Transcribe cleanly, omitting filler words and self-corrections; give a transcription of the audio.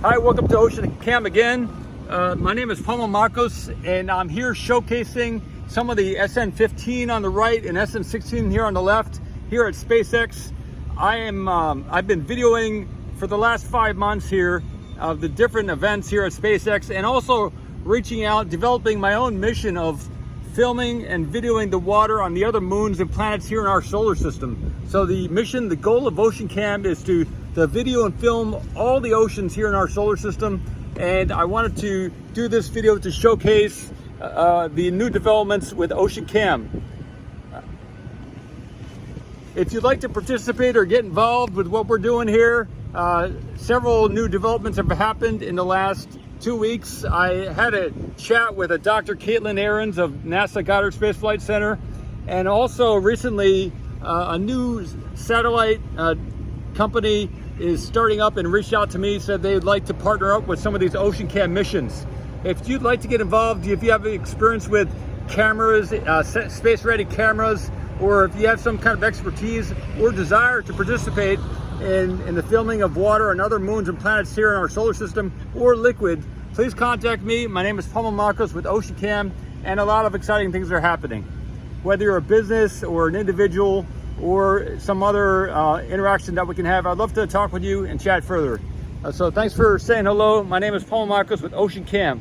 Hi, welcome to Ocean Cam again. My name is S Mamakos, and I'm here showcasing some of the SN15 on the right and SN16 here on the left here at SpaceX. I've been videoing for the last 5 months here of the different events here at SpaceX, and also reaching out, developing my own mission of filming and videoing the water on the other moons and planets here in our solar system. So the mission, the goal of Ocean Cam is to video and film all the oceans here in our solar system. And I wanted to do this video to showcase the new developments with Ocean Cam. If you'd like to participate or get involved with what we're doing here, several new developments have happened in the last 2 weeks. I had a chat with a Dr. Caitlin Ahrens of NASA Goddard Space Flight Center, and also recently a new satellite company is starting up and reached out to me, said they'd like to partner up with some of these Ocean Cam missions. If you'd like to get involved, if you have experience with cameras, space-ready cameras, or if you have some kind of expertise or desire to participate in the filming of water and other moons and planets here in our solar system, or liquid, please contact me. My name is S Mamakos with Ocean Cam, and a lot of exciting things are happening. Whether you're a business or an individual or some other interaction that we can have, I'd love to talk with you and chat further. So thanks for saying hello. My name is S Mamakos with Ocean Cam.